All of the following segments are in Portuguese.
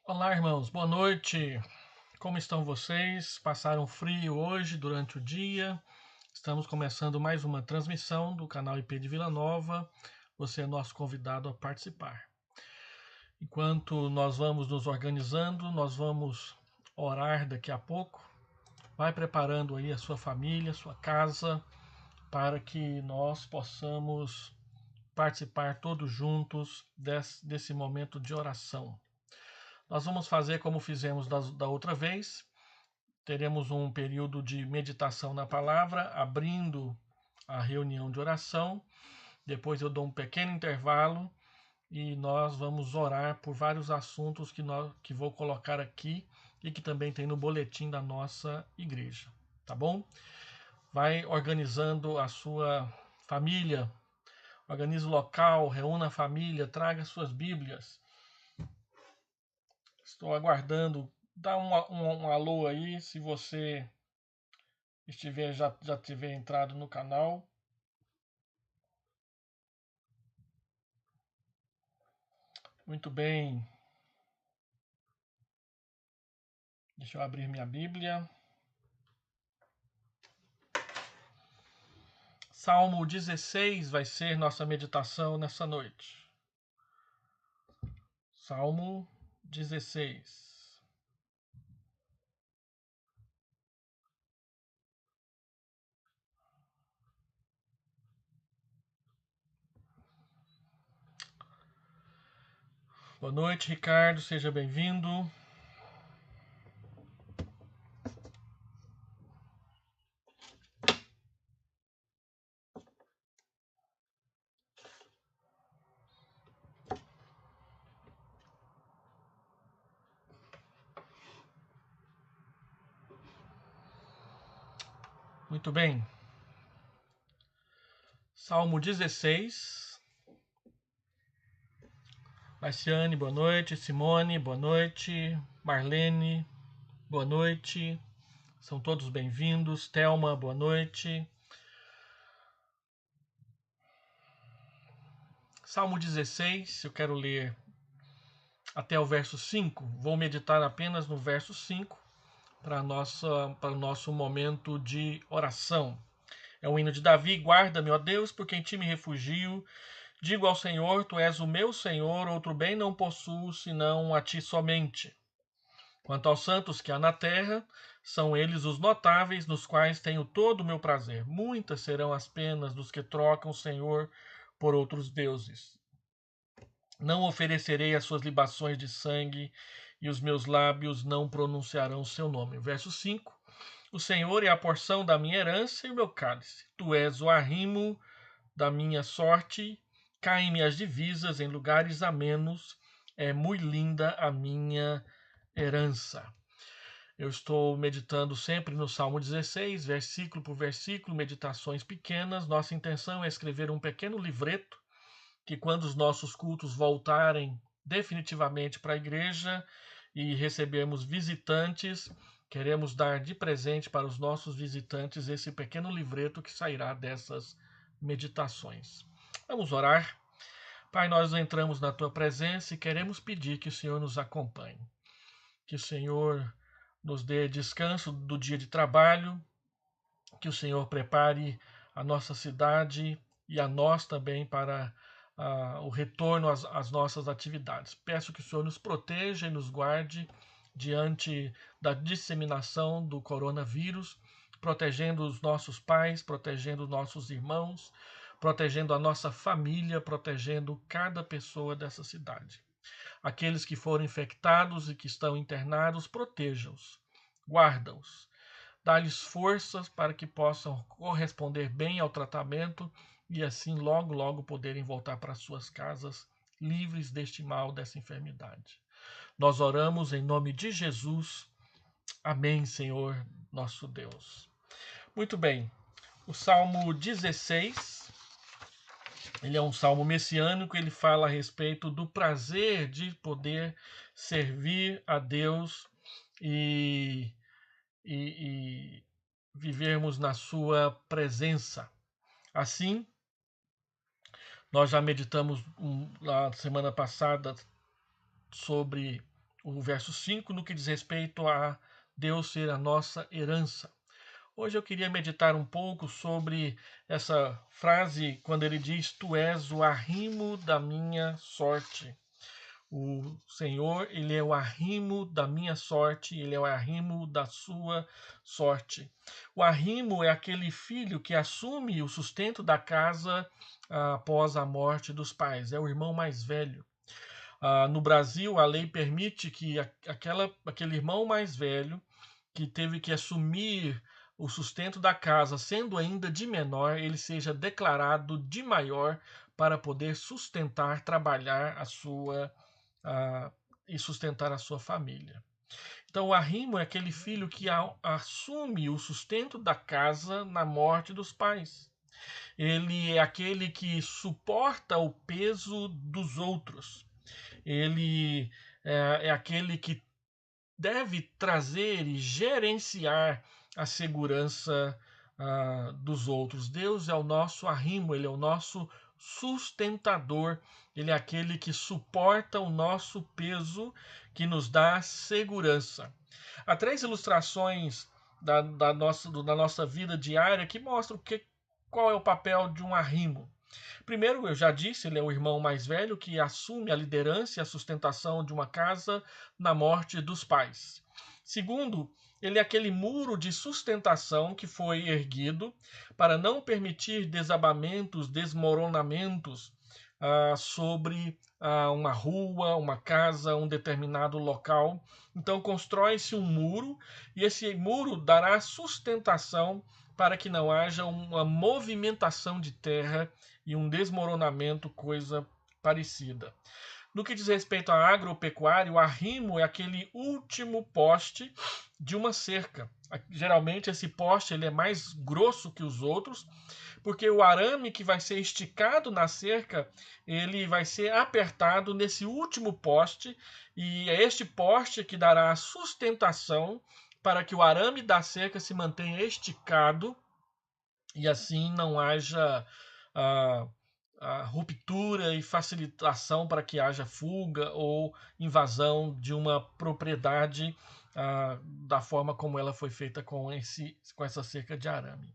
Olá, irmãos, boa noite. Como estão vocês? Passaram frio hoje durante o dia? Estamos começando mais uma transmissão do canal IP de Vila Nova. Você é nosso convidado a participar. Enquanto nós vamos nos organizando, nós vamos orar daqui a pouco. Vai preparando aí a sua família, a sua casa, para que nós possamos participar todos juntos desse momento de oração. Nós vamos fazer como fizemos da outra vez. Teremos um período de meditação na palavra, abrindo a reunião de oração. Depois eu dou um pequeno intervalo e nós vamos orar por vários assuntos que vou colocar aqui e que também tem no boletim da nossa igreja. Tá bom? Vai organizando a sua família, organize o local, reúna a família, traga suas Bíblias. Estou aguardando. Dá um alô aí se você já tiver entrado no canal. Muito bem. Deixa eu abrir minha Bíblia. Salmo 16 vai ser nossa meditação nessa noite. Salmo 16. Boa noite, Ricardo. Seja bem-vindo. Muito bem. Salmo 16. Marciane, boa noite. Simone, boa noite. Marlene, boa noite. São todos bem-vindos. Thelma, boa noite. Salmo 16, eu quero ler até o verso 5. Vou meditar apenas no verso 5 para o nosso momento de oração. É o hino de Davi: guarda-me, ó Deus, porque em ti me refugio. Digo ao Senhor, tu és o meu Senhor, outro bem não possuo, senão a ti somente. Quanto aos santos que há na terra, são eles os notáveis, nos quais tenho todo o meu prazer. Muitas serão as penas dos que trocam o Senhor por outros deuses. Não oferecerei as suas libações de sangue, e os meus lábios não pronunciarão o seu nome. Verso 5. O Senhor é a porção da minha herança e o meu cálice. Tu és o arrimo da minha sorte. Caem-me as divisas em lugares amenos. É muito linda a minha herança. Eu estou meditando sempre no Salmo 16, versículo por versículo, meditações pequenas. Nossa intenção é escrever um pequeno livreto que, quando os nossos cultos voltarem definitivamente para a igreja e recebermos visitantes, queremos dar de presente para os nossos visitantes esse pequeno livreto que sairá dessas meditações. Vamos orar. Pai, nós entramos na tua presença e queremos pedir que o Senhor nos acompanhe. Que o Senhor nos dê descanso do dia de trabalho, que o Senhor prepare a nossa cidade e a nós também para o retorno às nossas atividades. Peço que o Senhor nos proteja e nos guarde diante da disseminação do coronavírus, protegendo os nossos pais, protegendo os nossos irmãos, protegendo a nossa família, protegendo cada pessoa dessa cidade. Aqueles que foram infectados e que estão internados, proteja-os, guarda-os. Dá-lhes forças para que possam corresponder bem ao tratamento e assim logo, logo poderem voltar para suas casas livres deste mal, dessa enfermidade. Nós oramos em nome de Jesus. Amém, Senhor, nosso Deus. Muito bem. O Salmo 16, ele é um salmo messiânico, ele fala a respeito do prazer de poder servir a Deus e vivermos na sua presença. Assim, nós já meditamos na semana passada sobre o verso 5, no que diz respeito a Deus ser a nossa herança. Hoje eu queria meditar um pouco sobre essa frase quando ele diz: Tu és o arrimo da minha sorte. O Senhor, ele é o arrimo da minha sorte, ele é o arrimo da sua sorte. O arrimo é aquele filho que assume o sustento da casa após a morte dos pais, é o irmão mais velho. No Brasil, a lei permite que aquele irmão mais velho que teve que assumir o sustento da casa, sendo ainda de menor, ele seja declarado de maior para poder sustentar, trabalhar e sustentar a sua família. Então, o arrimo é aquele filho que assume o sustento da casa na morte dos pais. Ele é aquele que suporta o peso dos outros. Ele é aquele que deve trazer e gerenciar a segurança dos outros. Deus é o nosso arrimo, ele é o nosso sustentador, ele é aquele que suporta o nosso peso, que nos dá segurança. Há três ilustrações da nossa vida diária que mostram qual é o papel de um arrimo. Primeiro, eu já disse, ele é o irmão mais velho que assume a liderança e a sustentação de uma casa na morte dos pais. Segundo, ele é aquele muro de sustentação que foi erguido para não permitir desabamentos, desmoronamentos sobre uma rua, uma casa, um determinado local. Então, constrói-se um muro e esse muro dará sustentação para que não haja uma movimentação de terra e um desmoronamento, coisa parecida. No que diz respeito à agropecuária, o arrimo é aquele último poste de uma cerca. Geralmente esse poste ele é mais grosso que os outros, porque o arame que vai ser esticado na cerca, ele vai ser apertado nesse último poste, e é este poste que dará a sustentação para que o arame da cerca se mantenha esticado e assim não haja a ruptura e facilitação para que haja fuga ou invasão de uma propriedade da forma como ela foi feita com essa cerca de arame.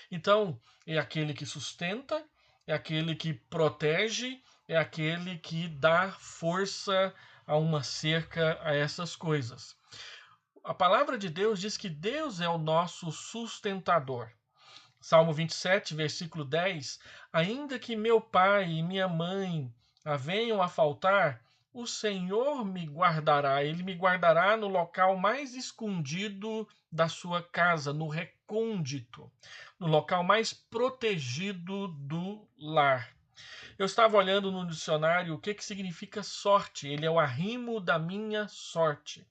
Então, é aquele que sustenta, é aquele que protege, é aquele que dá força a uma cerca, a essas coisas. A palavra de Deus diz que Deus é o nosso sustentador. Salmo 27, versículo 10: Ainda que meu pai e minha mãe venham a faltar, o Senhor me guardará, ele me guardará no local mais escondido da sua casa, no recôndito, no local mais protegido do lar. Eu estava olhando no dicionário o que significa sorte. Ele é o arrimo da minha sorte.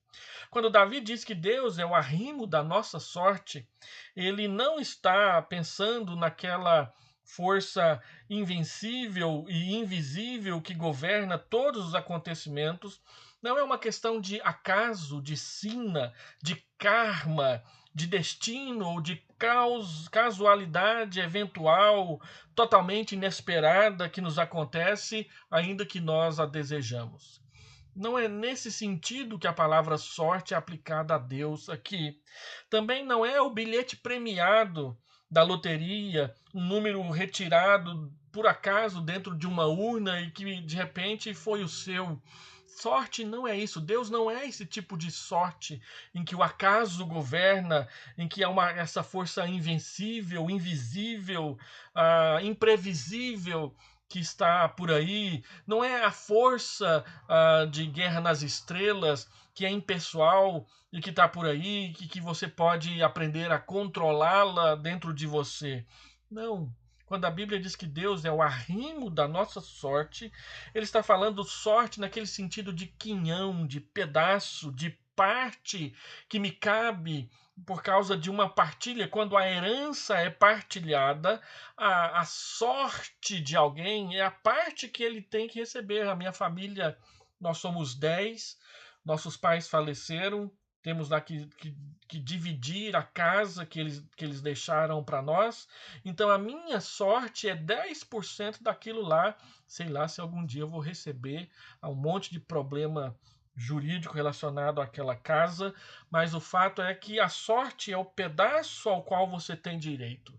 Quando Davi diz que Deus é o arrimo da nossa sorte, ele não está pensando naquela força invencível e invisível que governa todos os acontecimentos. Não é uma questão de acaso, de sina, de karma, de destino ou de casualidade eventual, totalmente inesperada que nos acontece, ainda que nós a desejamos. Não é nesse sentido que a palavra sorte é aplicada a Deus aqui. Também não é o bilhete premiado da loteria, um número retirado por acaso dentro de uma urna e que de repente foi o seu. Sorte não é isso. Deus não é esse tipo de sorte em que o acaso governa, em que há essa força invencível, invisível, imprevisível que está por aí. Não é a força de Guerra nas Estrelas que é impessoal e que está por aí, que você pode aprender a controlá-la dentro de você. Não. Quando a Bíblia diz que Deus é o arrimo da nossa sorte, ele está falando sorte naquele sentido de quinhão, de pedaço, de parte que me cabe por causa de uma partilha. Quando a herança é partilhada, a sorte de alguém é a parte que ele tem que receber. A minha família, nós somos 10, nossos pais faleceram, temos lá que dividir a casa que eles deixaram para nós. Então a minha sorte é 10% daquilo lá. Sei lá se algum dia eu vou receber um monte de problema jurídico relacionado àquela casa, mas o fato é que a sorte é o pedaço ao qual você tem direito.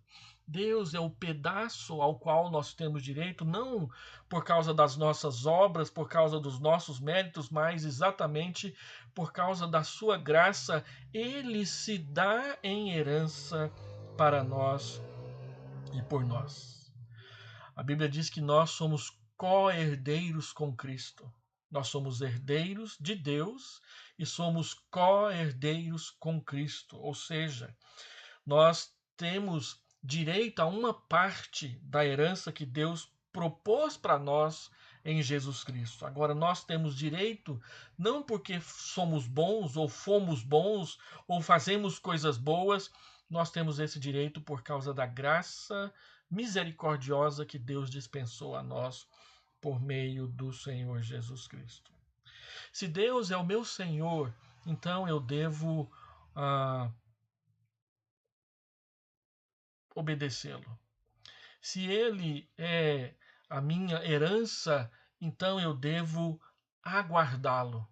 Deus é o pedaço ao qual nós temos direito, não por causa das nossas obras, por causa dos nossos méritos, mas exatamente por causa da sua graça. Ele se dá em herança para nós e por nós. A Bíblia diz que nós somos co-herdeiros com Cristo. Nós somos herdeiros de Deus e somos co-herdeiros com Cristo. Ou seja, nós temos direito a uma parte da herança que Deus propôs para nós em Jesus Cristo. Agora, nós temos direito não porque somos bons ou fomos bons ou fazemos coisas boas, nós temos esse direito por causa da graça misericordiosa que Deus dispensou a nós por meio do Senhor Jesus Cristo. Se Deus é o meu Senhor, então eu devo obedecê-lo. Se ele é a minha herança, então eu devo aguardá-lo.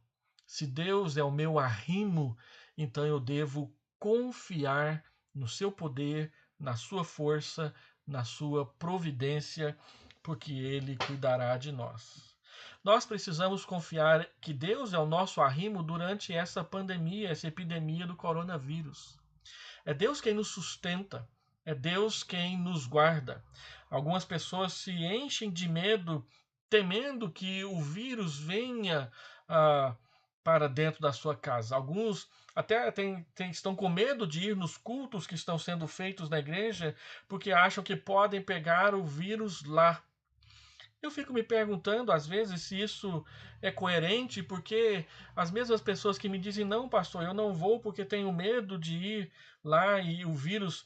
Se Deus é o meu arrimo, então eu devo confiar no seu poder, na sua força, na sua providência, porque ele cuidará de nós. Nós precisamos confiar que Deus é o nosso arrimo durante essa pandemia, essa epidemia do coronavírus. É Deus quem nos sustenta, é Deus quem nos guarda. Algumas pessoas se enchem de medo, temendo que o vírus venha ah, para dentro da sua casa. Alguns até estão com medo de ir nos cultos que estão sendo feitos na igreja, porque acham que podem pegar o vírus lá. Eu fico me perguntando, às vezes, se isso é coerente, porque as mesmas pessoas que me dizem, não, pastor, eu não vou porque tenho medo de ir lá e o vírus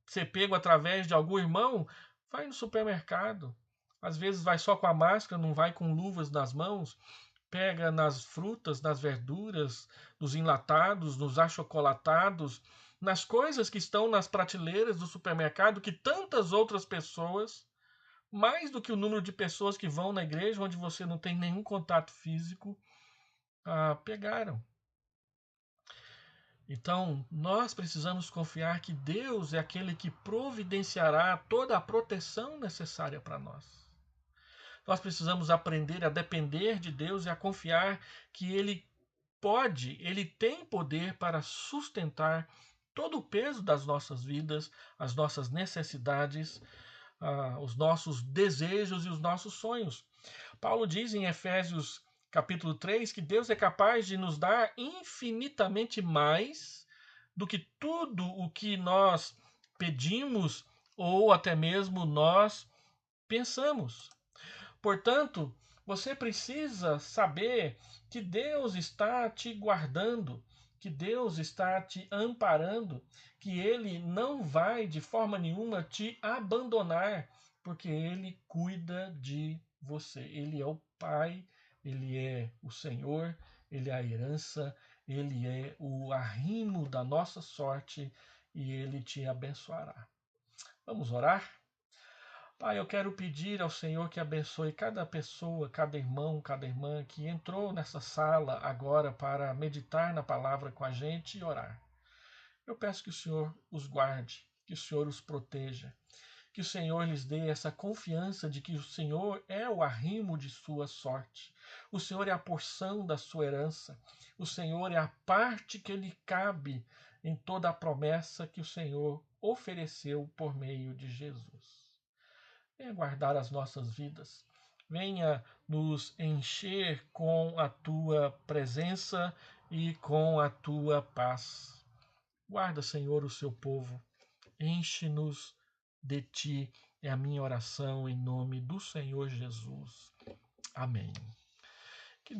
ser pego através de algum irmão, vai no supermercado. Às vezes vai só com a máscara, não vai com luvas nas mãos, pega nas frutas, nas verduras, nos enlatados, nos achocolatados, nas coisas que estão nas prateleiras do supermercado que tantas outras pessoas, mais do que o número de pessoas que vão na igreja, onde você não tem nenhum contato físico, pegaram. Então, nós precisamos confiar que Deus é aquele que providenciará toda a proteção necessária para nós. Nós precisamos aprender a depender de Deus e a confiar que Ele tem poder para sustentar todo o peso das nossas vidas, as nossas necessidades, os nossos desejos e os nossos sonhos. Paulo diz em Efésios capítulo 3 que Deus é capaz de nos dar infinitamente mais do que tudo o que nós pedimos ou até mesmo nós pensamos. Portanto, você precisa saber que Deus está te guardando, que Deus está te amparando, que Ele não vai de forma nenhuma te abandonar, porque Ele cuida de você. Ele é o Pai, Ele é o Senhor, Ele é a herança, Ele é o arrimo da nossa sorte e Ele te abençoará. Vamos orar? Pai, eu quero pedir ao Senhor que abençoe cada pessoa, cada irmão, cada irmã que entrou nessa sala agora para meditar na palavra com a gente e orar. Eu peço que o Senhor os guarde, que o Senhor os proteja, que o Senhor lhes dê essa confiança de que o Senhor é o arrimo de sua sorte, o Senhor é a porção da sua herança, o Senhor é a parte que lhe cabe em toda a promessa que o Senhor ofereceu por meio de Jesus. Venha guardar as nossas vidas. Venha nos encher com a tua presença e com a tua paz. Guarda, Senhor, o seu povo. Enche-nos de ti. É a minha oração em nome do Senhor Jesus. Amém.